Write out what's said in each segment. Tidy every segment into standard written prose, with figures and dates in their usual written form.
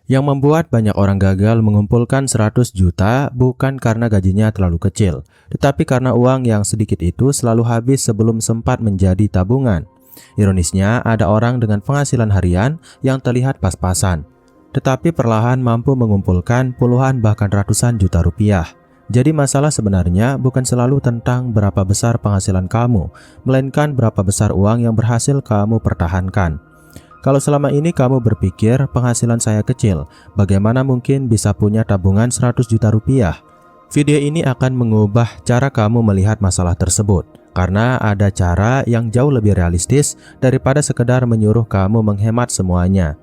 Yang membuat banyak orang gagal mengumpulkan 100 juta bukan karena gajinya terlalu kecil, tetapi karena uang yang sedikit itu selalu habis sebelum sempat menjadi tabungan. Ironisnya, ada orang dengan penghasilan harian yang terlihat pas-pasan, tetapi perlahan mampu mengumpulkan puluhan bahkan ratusan juta rupiah. Jadi masalah sebenarnya bukan selalu tentang berapa besar penghasilan kamu, melainkan berapa besar uang yang berhasil kamu pertahankan. Kalau selama ini kamu berpikir penghasilan saya kecil, bagaimana mungkin bisa punya tabungan 100 juta rupiah? Video ini akan mengubah cara kamu melihat masalah tersebut, karena ada cara yang jauh lebih realistis daripada sekedar menyuruh kamu menghemat semuanya.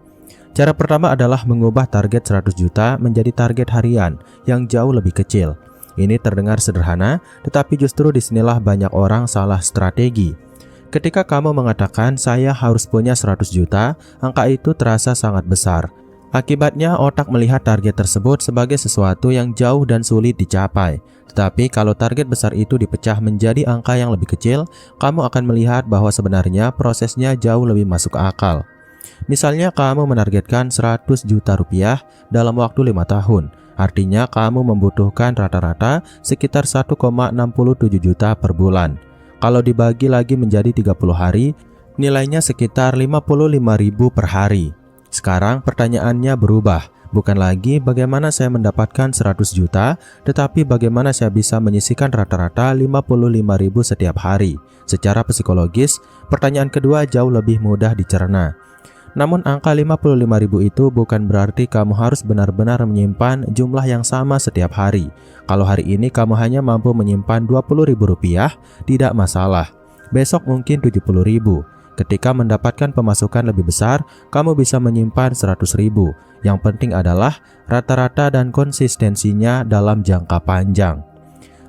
Cara pertama adalah mengubah target 100 juta menjadi target harian yang jauh lebih kecil. Ini terdengar sederhana, tetapi justru disinilah banyak orang salah strategi. Ketika kamu mengatakan saya harus punya 100 juta, angka itu terasa sangat besar. Akibatnya otak melihat target tersebut sebagai sesuatu yang jauh dan sulit dicapai. Tetapi kalau target besar itu dipecah menjadi angka yang lebih kecil, kamu akan melihat bahwa sebenarnya prosesnya jauh lebih masuk akal. Misalnya kamu menargetkan 100 juta rupiah dalam waktu 5 tahun. Artinya kamu membutuhkan rata-rata sekitar 1,67 juta per bulan. Kalau dibagi lagi menjadi 30 hari, nilainya sekitar 55.000 per hari. Sekarang pertanyaannya berubah, bukan lagi bagaimana saya mendapatkan 100 juta, tetapi bagaimana saya bisa menyisihkan rata-rata 55.000 setiap hari. Secara psikologis, pertanyaan kedua jauh lebih mudah dicerna. Namun angka 55.000 itu bukan berarti kamu harus benar-benar menyimpan jumlah yang sama setiap hari. Kalau hari ini kamu hanya mampu menyimpan 20.000 rupiah, tidak masalah. Besok mungkin 70.000. Ketika mendapatkan pemasukan lebih besar, kamu bisa menyimpan 100.000. Yang penting adalah rata-rata dan konsistensinya dalam jangka panjang.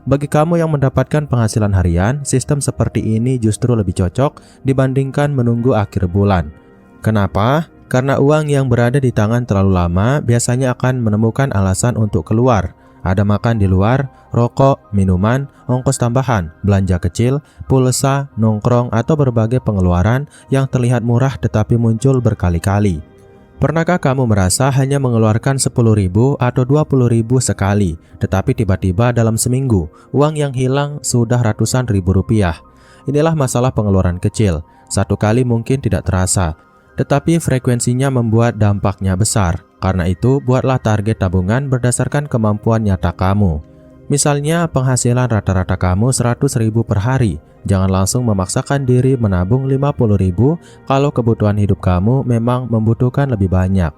Bagi kamu yang mendapatkan penghasilan harian, sistem seperti ini justru lebih cocok dibandingkan menunggu akhir bulan. Kenapa? Karena uang yang berada di tangan terlalu lama biasanya akan menemukan alasan untuk keluar. Ada makan di luar, rokok, minuman, ongkos tambahan, belanja kecil, pulsa, nongkrong, atau berbagai pengeluaran yang terlihat murah tetapi muncul berkali-kali. Pernahkah kamu merasa hanya mengeluarkan 10.000 atau 20.000 sekali, tetapi tiba-tiba dalam seminggu, uang yang hilang sudah ratusan ribu rupiah? Inilah masalah pengeluaran kecil. Satu kali mungkin tidak terasa, tetapi frekuensinya membuat dampaknya besar. Karena itu, buatlah target tabungan berdasarkan kemampuan nyata kamu. Misalnya, penghasilan rata-rata kamu 100.000 per hari. Jangan langsung memaksakan diri menabung 50.000 kalau kebutuhan hidup kamu memang membutuhkan lebih banyak.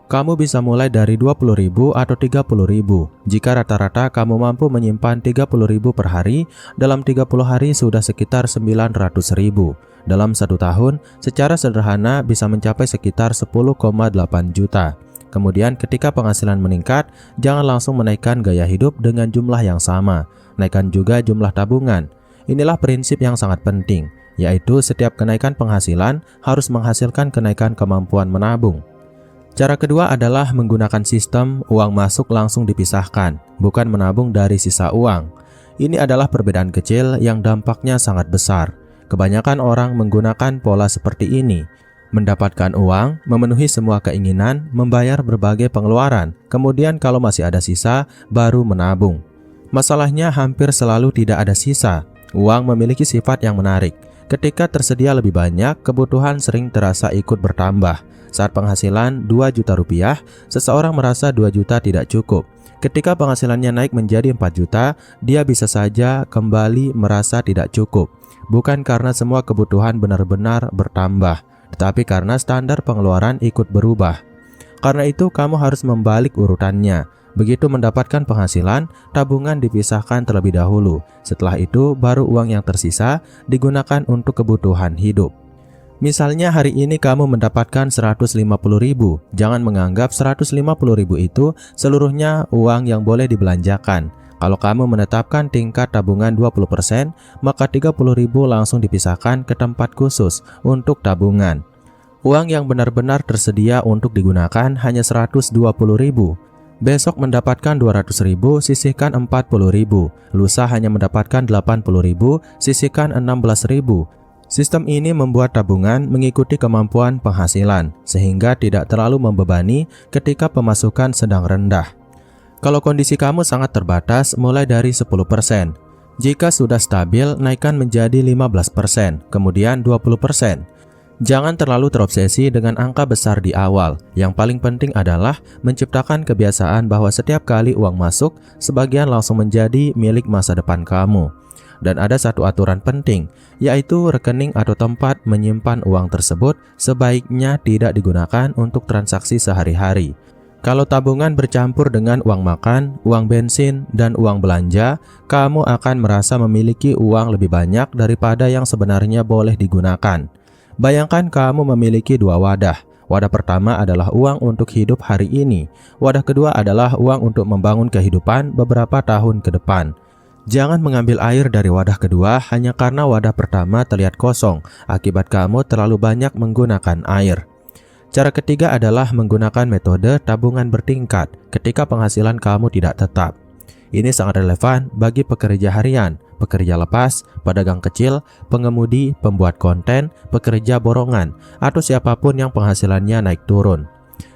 Kamu bisa mulai dari 20.000 atau 30.000. Jika rata-rata kamu mampu menyimpan 30.000 per hari, dalam 30 hari sudah sekitar 900.000. Dalam 1 tahun, secara sederhana bisa mencapai sekitar 10,8 juta. Kemudian ketika penghasilan meningkat, jangan langsung menaikkan gaya hidup dengan jumlah yang sama. Naikkan juga jumlah tabungan. Inilah prinsip yang sangat penting, yaitu setiap kenaikan penghasilan harus menghasilkan kenaikan kemampuan menabung. Cara kedua adalah menggunakan sistem uang masuk langsung dipisahkan, bukan menabung dari sisa uang. Ini adalah perbedaan kecil yang dampaknya sangat besar. Kebanyakan orang menggunakan pola seperti ini. Mendapatkan uang, memenuhi semua keinginan, membayar berbagai pengeluaran, kemudian kalau masih ada sisa, baru menabung. Masalahnya hampir selalu tidak ada sisa. Uang memiliki sifat yang menarik. Ketika tersedia lebih banyak, kebutuhan sering terasa ikut bertambah. Saat penghasilan 2 juta rupiah, seseorang merasa 2 juta tidak cukup. Ketika penghasilannya naik menjadi 4 juta, dia bisa saja kembali merasa tidak cukup. Bukan karena semua kebutuhan benar-benar bertambah, tetapi karena standar pengeluaran ikut berubah. Karena itu kamu harus membalik urutannya. Begitu mendapatkan penghasilan, tabungan dipisahkan terlebih dahulu. Setelah itu, baru uang yang tersisa digunakan untuk kebutuhan hidup. Misalnya hari ini kamu mendapatkan 150.000. Jangan menganggap 150.000 itu seluruhnya uang yang boleh dibelanjakan. Kalau kamu menetapkan tingkat tabungan 20%, maka 30.000 langsung dipisahkan ke tempat khusus untuk tabungan. Uang yang benar-benar tersedia untuk digunakan hanya 120.000. Besok mendapatkan 200.000, sisihkan 40.000. Lusa hanya mendapatkan 80.000, sisihkan 16.000. Sistem ini membuat tabungan mengikuti kemampuan penghasilan, sehingga tidak terlalu membebani ketika pemasukan sedang rendah. Kalau kondisi kamu sangat terbatas, mulai dari 10%. Jika sudah stabil, naikkan menjadi 15%, kemudian 20%. Jangan terlalu terobsesi dengan angka besar di awal. Yang paling penting adalah menciptakan kebiasaan bahwa setiap kali uang masuk, sebagian langsung menjadi milik masa depan kamu. Dan ada satu aturan penting, yaitu rekening atau tempat menyimpan uang tersebut sebaiknya tidak digunakan untuk transaksi sehari-hari. Kalau tabungan bercampur dengan uang makan, uang bensin, dan uang belanja, kamu akan merasa memiliki uang lebih banyak daripada yang sebenarnya boleh digunakan. Bayangkan kamu memiliki dua wadah. Wadah pertama adalah uang untuk hidup hari ini. Wadah kedua adalah uang untuk membangun kehidupan beberapa tahun ke depan. Jangan mengambil air dari wadah kedua hanya karena wadah pertama terlihat kosong, akibat kamu terlalu banyak menggunakan air. Cara ketiga adalah menggunakan metode tabungan bertingkat ketika penghasilan kamu tidak tetap. Ini sangat relevan bagi pekerja harian, pekerja lepas, pedagang kecil, pengemudi, pembuat konten, pekerja borongan, atau siapapun yang penghasilannya naik turun.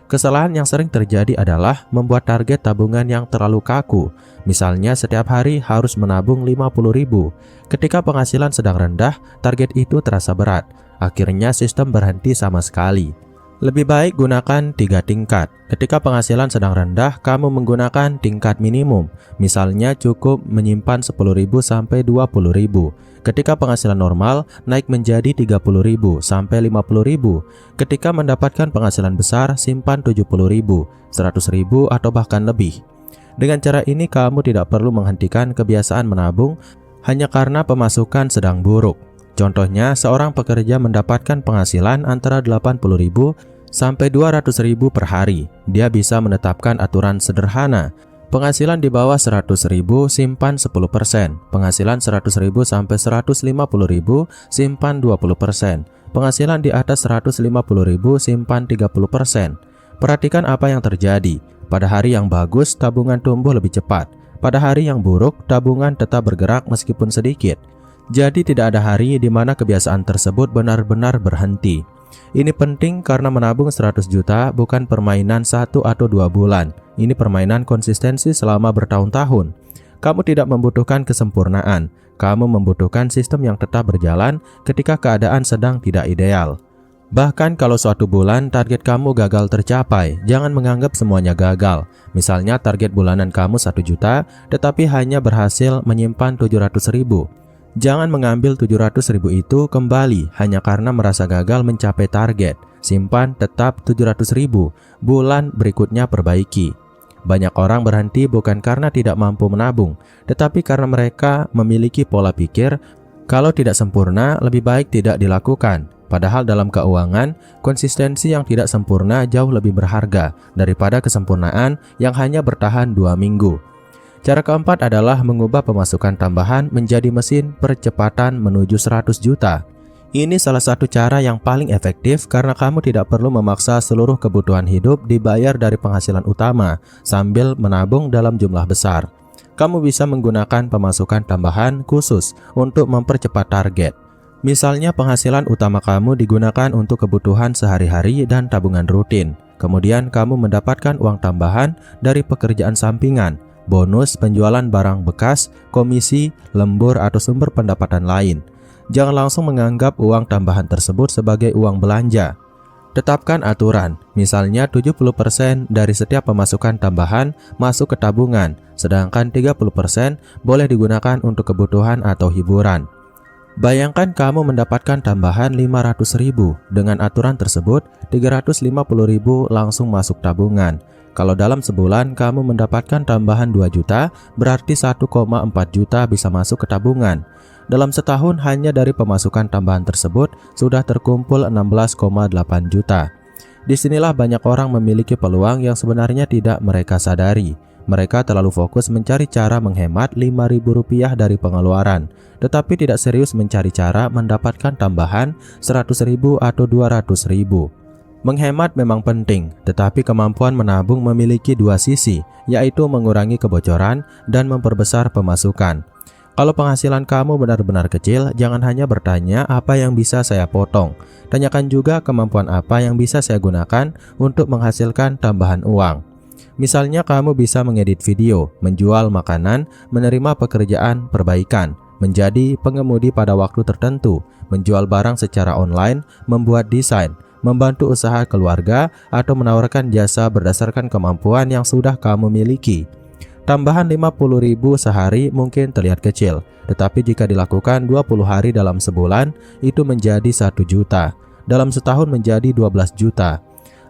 Kesalahan yang sering terjadi adalah membuat target tabungan yang terlalu kaku. Misalnya setiap hari harus menabung 50.000. Ketika penghasilan sedang rendah, target itu terasa berat. Akhirnya sistem berhenti sama sekali. Lebih baik gunakan 3 tingkat. Ketika penghasilan sedang rendah, kamu menggunakan tingkat minimum. Misalnya cukup menyimpan 10.000 sampai 20.000. Ketika penghasilan normal, naik menjadi 30.000 sampai 50.000. Ketika mendapatkan penghasilan besar, simpan 70.000, 100.000 atau bahkan lebih. Dengan cara ini kamu tidak perlu menghentikan kebiasaan menabung hanya karena pemasukan sedang buruk. Contohnya, seorang pekerja mendapatkan penghasilan antara 80.000 sampai 200.000 per hari. Dia bisa menetapkan aturan sederhana. Penghasilan di bawah 100.000 simpan 10%, penghasilan 100.000 sampai 150.000 simpan 20%, penghasilan di atas 150.000 simpan 30%. Perhatikan apa yang terjadi. Pada hari yang bagus, tabungan tumbuh lebih cepat. Pada hari yang buruk, tabungan tetap bergerak meskipun sedikit. Jadi tidak ada hari di mana kebiasaan tersebut benar-benar berhenti. Ini penting karena menabung 100 juta bukan permainan 1 atau 2 bulan. Ini permainan konsistensi selama bertahun-tahun. Kamu tidak membutuhkan kesempurnaan. Kamu membutuhkan sistem yang tetap berjalan ketika keadaan sedang tidak ideal. Bahkan kalau suatu bulan target kamu gagal tercapai, jangan menganggap semuanya gagal. Misalnya target bulanan kamu 1 juta, tetapi hanya berhasil menyimpan 700.000. Jangan mengambil 700.000 itu kembali hanya karena merasa gagal mencapai target. Simpan tetap 700.000, bulan berikutnya perbaiki. Banyak orang berhenti bukan karena tidak mampu menabung, tetapi karena mereka memiliki pola pikir kalau tidak sempurna lebih baik tidak dilakukan. Padahal dalam keuangan, konsistensi yang tidak sempurna jauh lebih berharga daripada kesempurnaan yang hanya bertahan 2 minggu. Cara keempat adalah mengubah pemasukan tambahan menjadi mesin percepatan menuju 100 juta. Ini salah satu cara yang paling efektif karena kamu tidak perlu memaksa seluruh kebutuhan hidup dibayar dari penghasilan utama sambil menabung dalam jumlah besar. Kamu bisa menggunakan pemasukan tambahan khusus untuk mempercepat target. Misalnya penghasilan utama kamu digunakan untuk kebutuhan sehari-hari dan tabungan rutin. Kemudian kamu mendapatkan uang tambahan dari pekerjaan sampingan, bonus, penjualan barang bekas, komisi, lembur, atau sumber pendapatan lain. Jangan langsung menganggap uang tambahan tersebut sebagai uang belanja. Tetapkan aturan, misalnya 70% dari setiap pemasukan tambahan masuk ke tabungan, sedangkan 30% boleh digunakan untuk kebutuhan atau hiburan. Bayangkan kamu mendapatkan tambahan 500.000. Dengan aturan tersebut, 350.000 langsung masuk tabungan. Kalau dalam sebulan kamu mendapatkan tambahan 2 juta, berarti 1,4 juta bisa masuk ke tabungan. Dalam setahun hanya dari pemasukan tambahan tersebut sudah terkumpul 16,8 juta. Disinilah banyak orang memiliki peluang yang sebenarnya tidak mereka sadari. Mereka terlalu fokus mencari cara menghemat Rp5.000 dari pengeluaran, tetapi tidak serius mencari cara mendapatkan tambahan 100.000 atau 200.000. Menghemat memang penting, tetapi kemampuan menabung memiliki dua sisi, yaitu mengurangi kebocoran dan memperbesar pemasukan. Kalau penghasilan kamu benar-benar kecil, jangan hanya bertanya apa yang bisa saya potong. Tanyakan juga kemampuan apa yang bisa saya gunakan untuk menghasilkan tambahan uang. Misalnya kamu bisa mengedit video, menjual makanan, menerima pekerjaan perbaikan, menjadi pengemudi pada waktu tertentu, menjual barang secara online, membuat desain, membantu usaha keluarga, atau menawarkan jasa berdasarkan kemampuan yang sudah kamu miliki. Tambahan 50.000 sehari mungkin terlihat kecil, tetapi jika dilakukan 20 hari dalam sebulan, itu menjadi 1 juta. Dalam setahun menjadi 12 juta.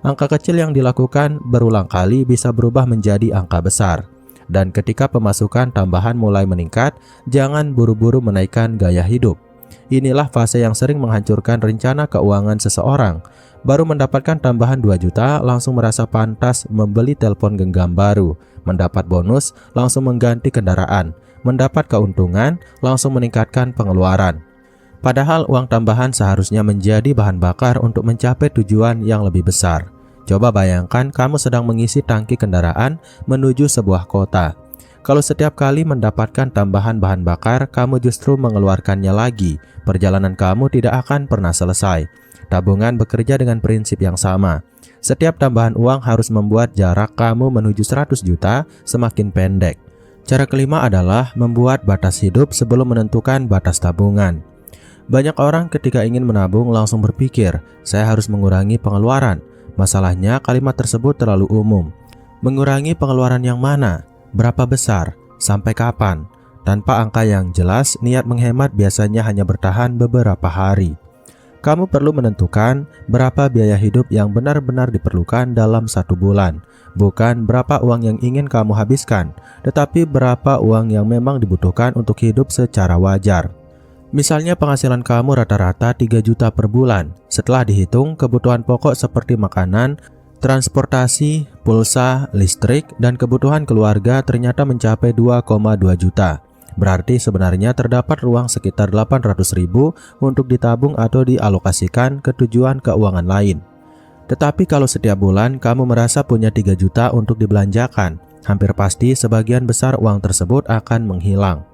Angka kecil yang dilakukan berulang kali bisa berubah menjadi angka besar. Dan ketika pemasukan tambahan mulai meningkat, jangan buru-buru menaikkan gaya hidup. Inilah fase yang sering menghancurkan rencana keuangan seseorang. Baru mendapatkan tambahan 2 juta, langsung merasa pantas membeli telepon genggam baru. Mendapat bonus, langsung mengganti kendaraan. Mendapat keuntungan, langsung meningkatkan pengeluaran. Padahal uang tambahan seharusnya menjadi bahan bakar untuk mencapai tujuan yang lebih besar. Coba bayangkan kamu sedang mengisi tangki kendaraan menuju sebuah kota. Kalau setiap kali mendapatkan tambahan bahan bakar, kamu justru mengeluarkannya lagi, perjalanan kamu tidak akan pernah selesai. Tabungan bekerja dengan prinsip yang sama. Setiap tambahan uang harus membuat jarak kamu menuju 100 juta semakin pendek. Cara kelima adalah membuat batas hidup sebelum menentukan batas tabungan. Banyak orang ketika ingin menabung langsung berpikir, saya harus mengurangi pengeluaran. Masalahnya kalimat tersebut terlalu umum. Mengurangi pengeluaran yang mana? Berapa besar? Sampai kapan? Tanpa angka yang jelas, niat menghemat biasanya hanya bertahan beberapa hari. Kamu perlu menentukan berapa biaya hidup yang benar-benar diperlukan dalam 1 bulan. Bukan berapa uang yang ingin kamu habiskan, tetapi berapa uang yang memang dibutuhkan untuk hidup secara wajar. Misalnya penghasilan kamu rata-rata 3 juta per bulan. Setelah dihitung kebutuhan pokok seperti makanan, transportasi, pulsa, listrik, dan kebutuhan keluarga ternyata mencapai 2,2 juta. Berarti sebenarnya terdapat ruang sekitar 800.000 untuk ditabung atau dialokasikan ke tujuan keuangan lain. Tetapi kalau setiap bulan kamu merasa punya 3 juta untuk dibelanjakan, hampir pasti sebagian besar uang tersebut akan menghilang.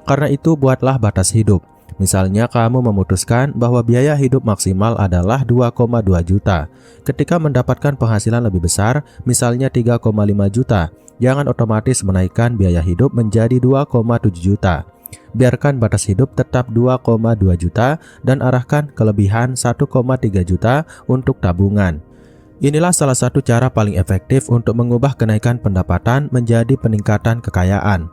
Karena itu buatlah batas hidup. Misalnya kamu memutuskan bahwa biaya hidup maksimal adalah 2,2 juta. Ketika mendapatkan penghasilan lebih besar, misalnya 3,5 juta, jangan otomatis menaikkan biaya hidup menjadi 2,7 juta. Biarkan batas hidup tetap 2,2 juta dan arahkan kelebihan 1,3 juta untuk tabungan. Inilah salah satu cara paling efektif untuk mengubah kenaikan pendapatan menjadi peningkatan kekayaan.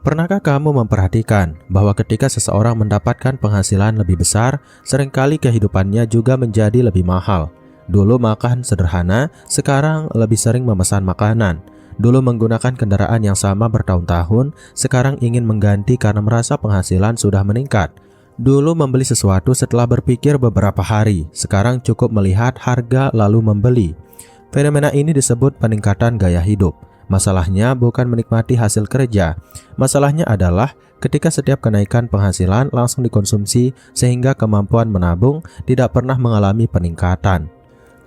Pernahkah kamu memperhatikan bahwa ketika seseorang mendapatkan penghasilan lebih besar, seringkali kehidupannya juga menjadi lebih mahal? Dulu makan sederhana, sekarang lebih sering memesan makanan. Dulu menggunakan kendaraan yang sama bertahun-tahun, sekarang ingin mengganti karena merasa penghasilan sudah meningkat. Dulu membeli sesuatu setelah berpikir beberapa hari, sekarang cukup melihat harga lalu membeli. Fenomena ini disebut peningkatan gaya hidup. Masalahnya bukan menikmati hasil kerja. Masalahnya adalah ketika setiap kenaikan penghasilan langsung dikonsumsi sehingga kemampuan menabung tidak pernah mengalami peningkatan.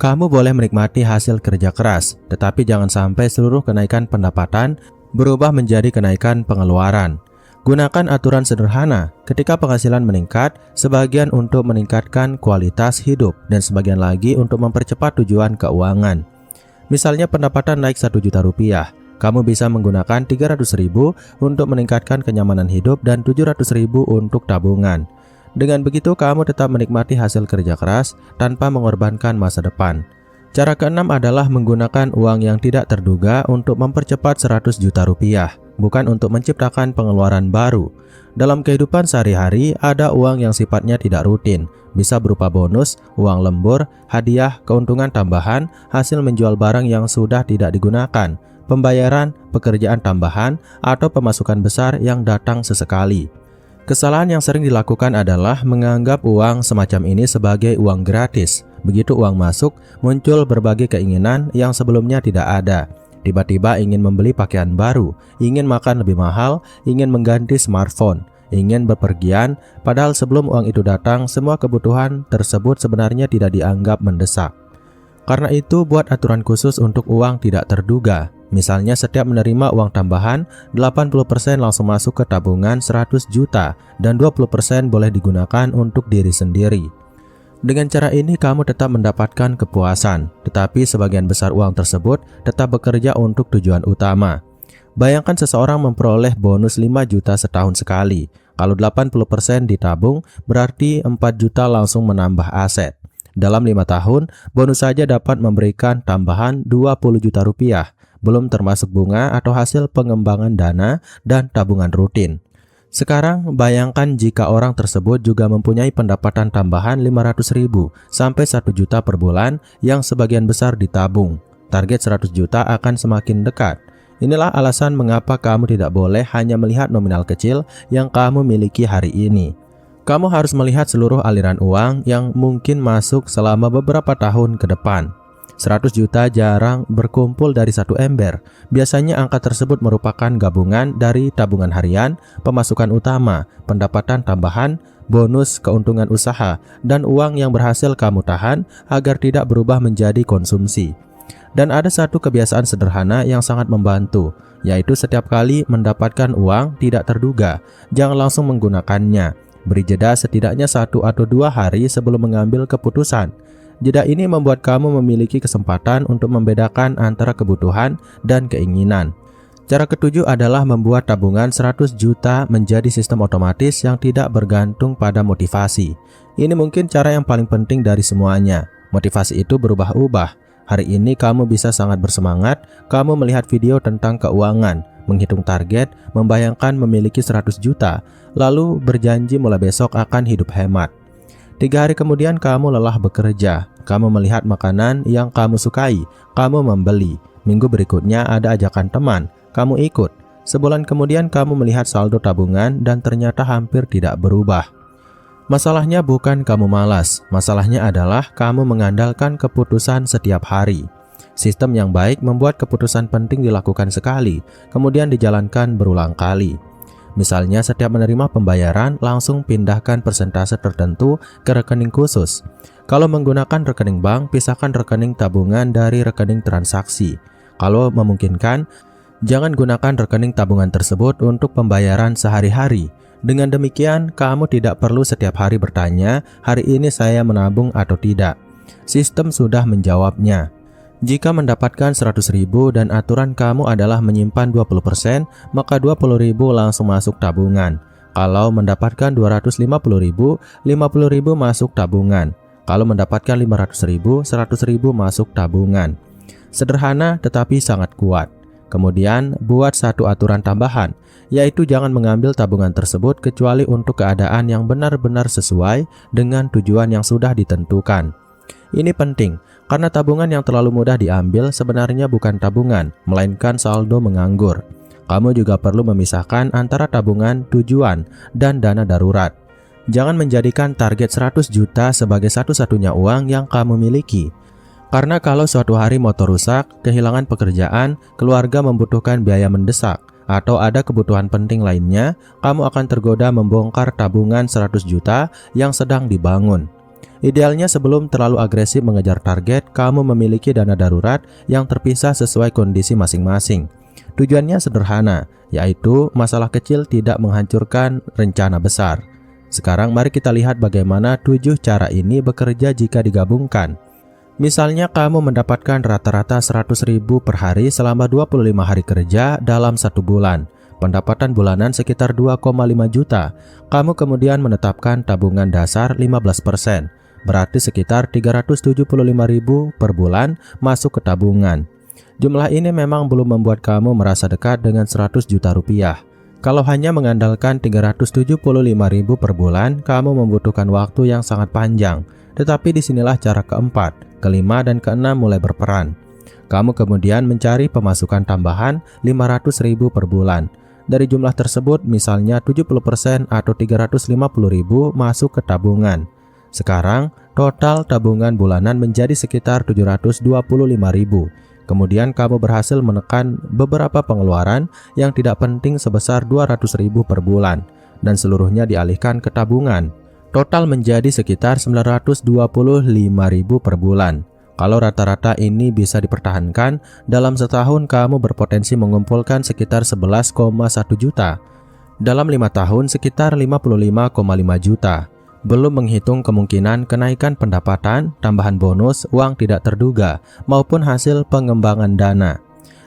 Kamu boleh menikmati hasil kerja keras, tetapi jangan sampai seluruh kenaikan pendapatan berubah menjadi kenaikan pengeluaran. Gunakan aturan sederhana. Ketika penghasilan meningkat, sebagian untuk meningkatkan kualitas hidup dan sebagian lagi untuk mempercepat tujuan keuangan. Misalnya pendapatan naik 1 juta rupiah, kamu bisa menggunakan 300.000 untuk meningkatkan kenyamanan hidup dan 700.000 untuk tabungan. Dengan begitu kamu tetap menikmati hasil kerja keras tanpa mengorbankan masa depan. Cara keenam adalah menggunakan uang yang tidak terduga untuk mempercepat 100 juta rupiah, bukan untuk menciptakan pengeluaran baru. Dalam kehidupan sehari-hari ada uang yang sifatnya tidak rutin, bisa berupa bonus, uang lembur, hadiah, keuntungan tambahan, hasil menjual barang yang sudah tidak digunakan, pembayaran, pekerjaan tambahan, atau pemasukan besar yang datang sesekali. Kesalahan yang sering dilakukan adalah menganggap uang semacam ini sebagai uang gratis. Begitu uang masuk, muncul berbagai keinginan yang sebelumnya tidak ada. Tiba-tiba ingin membeli pakaian baru, ingin makan lebih mahal, ingin mengganti smartphone, ingin bepergian, padahal sebelum uang itu datang, semua kebutuhan tersebut sebenarnya tidak dianggap mendesak. Karena itu, buat aturan khusus untuk uang tidak terduga. Misalnya setiap menerima uang tambahan, 80% langsung masuk ke tabungan 100 juta dan 20% boleh digunakan untuk diri sendiri. Dengan cara ini kamu tetap mendapatkan kepuasan, tetapi sebagian besar uang tersebut tetap bekerja untuk tujuan utama. Bayangkan seseorang memperoleh bonus 5 juta setahun sekali. Kalau 80% ditabung, berarti 4 juta langsung menambah aset. Dalam 5 tahun, bonus saja dapat memberikan tambahan 20 juta rupiah, belum termasuk bunga atau hasil pengembangan dana dan tabungan rutin. Sekarang bayangkan jika orang tersebut juga mempunyai pendapatan tambahan 500.000 sampai 1 juta per bulan yang sebagian besar ditabung. Target 100 juta akan semakin dekat. Inilah alasan mengapa kamu tidak boleh hanya melihat nominal kecil yang kamu miliki hari ini. Kamu harus melihat seluruh aliran uang yang mungkin masuk selama beberapa tahun ke depan. 100 juta jarang berkumpul dari satu ember. Biasanya angka tersebut merupakan gabungan dari tabungan harian, pemasukan utama, pendapatan tambahan, bonus, keuntungan usaha, dan uang yang berhasil kamu tahan agar tidak berubah menjadi konsumsi. Dan ada satu kebiasaan sederhana yang sangat membantu, yaitu setiap kali mendapatkan uang tidak terduga, jangan langsung menggunakannya. Beri jeda setidaknya 1 atau 2 hari sebelum mengambil keputusan. Jeda ini membuat kamu memiliki kesempatan untuk membedakan antara kebutuhan dan keinginan. Cara ketujuh adalah membuat tabungan 100 juta menjadi sistem otomatis yang tidak bergantung pada motivasi. Ini mungkin cara yang paling penting dari semuanya. Motivasi itu berubah-ubah. Hari ini kamu bisa sangat bersemangat, kamu melihat video tentang keuangan, menghitung target, membayangkan memiliki 100 juta, lalu berjanji mulai besok akan hidup hemat. 3 hari kemudian kamu lelah bekerja, kamu melihat makanan yang kamu sukai, kamu membeli. Minggu berikutnya ada ajakan teman, kamu ikut. Sebulan kemudian kamu melihat saldo tabungan dan ternyata hampir tidak berubah. Masalahnya bukan kamu malas, masalahnya adalah kamu mengandalkan keputusan setiap hari. Sistem yang baik membuat keputusan penting dilakukan sekali, kemudian dijalankan berulang kali. Misalnya setiap menerima pembayaran, langsung pindahkan persentase tertentu ke rekening khusus. Kalau menggunakan rekening bank, pisahkan rekening tabungan dari rekening transaksi. Kalau memungkinkan, jangan gunakan rekening tabungan tersebut untuk pembayaran sehari-hari. Dengan demikian, kamu tidak perlu setiap hari bertanya, hari ini saya menabung atau tidak. Sistem sudah menjawabnya. Jika mendapatkan 100.000 dan aturan kamu adalah menyimpan 20%, maka 20.000 langsung masuk tabungan. Kalau mendapatkan 250.000, 50.000 masuk tabungan. Kalau mendapatkan 500.000, 100.000 masuk tabungan. Sederhana tetapi sangat kuat. Kemudian, buat satu aturan tambahan, yaitu jangan mengambil tabungan tersebut kecuali untuk keadaan yang benar-benar sesuai dengan tujuan yang sudah ditentukan. Ini penting, karena tabungan yang terlalu mudah diambil sebenarnya bukan tabungan, melainkan saldo menganggur. Kamu juga perlu memisahkan antara tabungan tujuan dan dana darurat. Jangan menjadikan target 100 juta sebagai satu-satunya uang yang kamu miliki. Karena kalau suatu hari motor rusak, kehilangan pekerjaan, keluarga membutuhkan biaya mendesak, atau ada kebutuhan penting lainnya, kamu akan tergoda membongkar tabungan 100 juta yang sedang dibangun. Idealnya sebelum terlalu agresif mengejar target, kamu memiliki dana darurat yang terpisah sesuai kondisi masing-masing. Tujuannya sederhana, yaitu masalah kecil tidak menghancurkan rencana besar. Sekarang mari kita lihat bagaimana 7 cara ini bekerja jika digabungkan. Misalnya kamu mendapatkan rata-rata 100.000 per hari selama 25 hari kerja dalam 1 bulan. Pendapatan bulanan sekitar 2,5 juta. Kamu kemudian menetapkan tabungan dasar 15%. Berarti sekitar 375.000 per bulan masuk ke tabungan. Jumlah ini memang belum membuat kamu merasa dekat dengan 100 juta rupiah. Kalau hanya mengandalkan 375.000 per bulan, kamu membutuhkan waktu yang sangat panjang. Tetapi disinilah cara keempat, kelima, dan keenam mulai berperan. Kamu kemudian mencari pemasukan tambahan 500.000 per bulan. Dari jumlah tersebut, misalnya 70% atau 350.000 masuk ke tabungan. Sekarang, total tabungan bulanan menjadi sekitar 725.000. Kemudian kamu berhasil menekan beberapa pengeluaran yang tidak penting sebesar 200.000 per bulan, dan seluruhnya dialihkan ke tabungan. Total menjadi sekitar 925.000 per bulan. Kalau rata-rata ini bisa dipertahankan, dalam setahun kamu berpotensi mengumpulkan sekitar 11,1 juta. Dalam 5 tahun sekitar 55,5 juta. Belum menghitung kemungkinan kenaikan pendapatan, tambahan bonus, uang tidak terduga, maupun hasil pengembangan dana.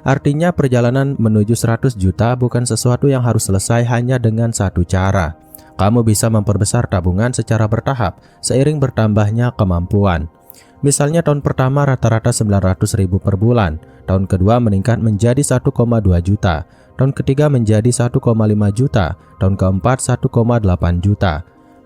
Artinya perjalanan menuju 100 juta bukan sesuatu yang harus selesai hanya dengan satu cara. Kamu bisa memperbesar tabungan secara bertahap seiring bertambahnya kemampuan. Misalnya tahun pertama rata-rata 900.000 per bulan, tahun kedua meningkat menjadi 1,2 juta, tahun ketiga menjadi 1,5 juta, tahun keempat 1,8 juta,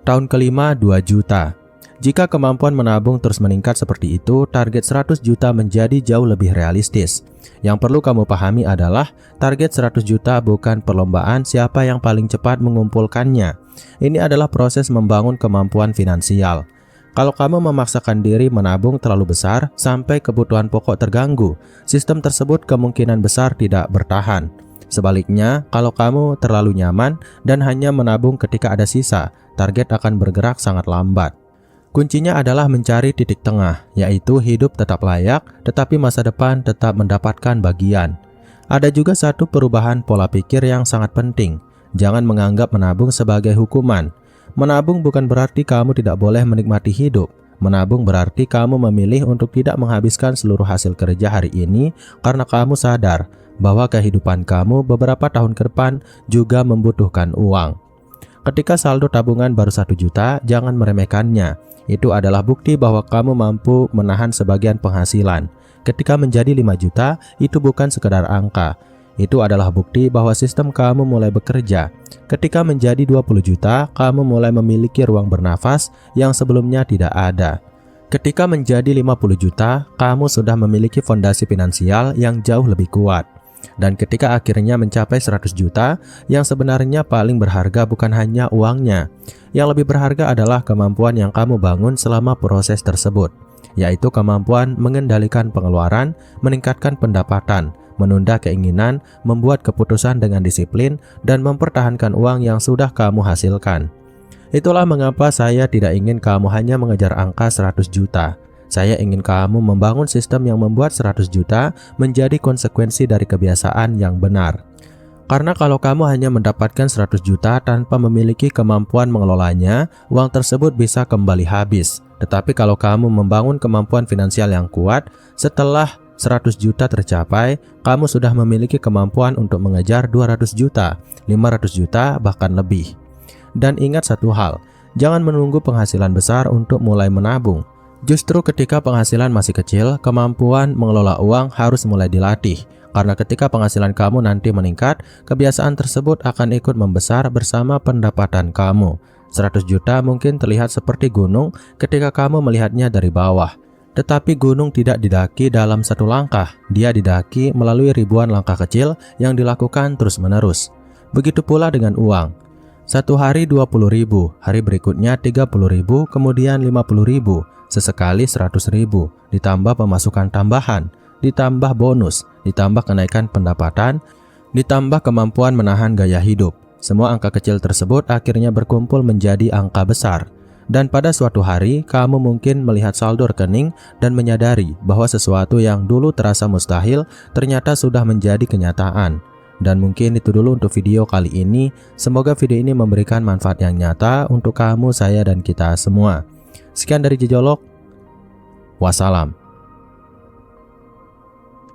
tahun kelima 2 juta. Jika kemampuan menabung terus meningkat seperti itu, target 100 juta menjadi jauh lebih realistis. Yang perlu kamu pahami adalah target 100 juta bukan perlombaan siapa yang paling cepat mengumpulkannya. Ini adalah proses membangun kemampuan finansial. Kalau kamu memaksakan diri menabung terlalu besar sampai kebutuhan pokok terganggu, sistem tersebut kemungkinan besar tidak bertahan. Sebaliknya, kalau kamu terlalu nyaman dan hanya menabung ketika ada sisa, target akan bergerak sangat lambat. Kuncinya adalah mencari titik tengah, yaitu hidup tetap layak, tetapi masa depan tetap mendapatkan bagian. Ada juga satu perubahan pola pikir yang sangat penting. Jangan menganggap menabung sebagai hukuman. Menabung bukan berarti kamu tidak boleh menikmati hidup. Menabung berarti kamu memilih untuk tidak menghabiskan seluruh hasil kerja hari ini karena kamu sadar bahwa kehidupan kamu beberapa tahun ke depan juga membutuhkan uang. Ketika saldo tabungan baru 1 juta, jangan meremehkannya. Itu adalah bukti bahwa kamu mampu menahan sebagian penghasilan. Ketika menjadi 5 juta, itu bukan sekedar angka. Itu adalah bukti bahwa sistem kamu mulai bekerja. Ketika menjadi 20 juta, kamu mulai memiliki ruang bernafas yang sebelumnya tidak ada. Ketika menjadi 50 juta, kamu sudah memiliki fondasi finansial yang jauh lebih kuat. Dan ketika akhirnya mencapai 100 juta, yang sebenarnya paling berharga bukan hanya uangnya. Yang lebih berharga adalah kemampuan yang kamu bangun selama proses tersebut, yaitu kemampuan mengendalikan pengeluaran, meningkatkan pendapatan, menunda keinginan, membuat keputusan dengan disiplin, dan mempertahankan uang yang sudah kamu hasilkan. Itulah mengapa saya tidak ingin kamu hanya mengejar angka 100 juta. Saya ingin kamu membangun sistem yang membuat 100 juta menjadi konsekuensi dari kebiasaan yang benar. Karena kalau kamu hanya mendapatkan 100 juta tanpa memiliki kemampuan mengelolanya, uang tersebut bisa kembali habis. Tetapi kalau kamu membangun kemampuan finansial yang kuat, setelah 100 juta tercapai, kamu sudah memiliki kemampuan untuk mengejar 200 juta, 500 juta, bahkan lebih. Dan ingat satu hal, jangan menunggu penghasilan besar untuk mulai menabung. Justru ketika penghasilan masih kecil, kemampuan mengelola uang harus mulai dilatih. Karena ketika penghasilan kamu nanti meningkat, kebiasaan tersebut akan ikut membesar bersama pendapatan kamu. 100 juta mungkin terlihat seperti gunung ketika kamu melihatnya dari bawah. Tetapi gunung tidak didaki dalam satu langkah, dia didaki melalui ribuan langkah kecil yang dilakukan terus-menerus. Begitu pula dengan uang. Satu hari 20.000, hari berikutnya 30.000, kemudian 50.000, sesekali 100.000, ditambah pemasukan tambahan, ditambah bonus, ditambah kenaikan pendapatan, ditambah kemampuan menahan gaya hidup. Semua angka kecil tersebut akhirnya berkumpul menjadi angka besar. Dan pada suatu hari, kamu mungkin melihat saldo rekening dan menyadari bahwa sesuatu yang dulu terasa mustahil ternyata sudah menjadi kenyataan. Dan mungkin itu dulu untuk video kali ini. Semoga video ini memberikan manfaat yang nyata untuk kamu, saya, dan kita semua. Sekian dari Jejolok. Wassalam.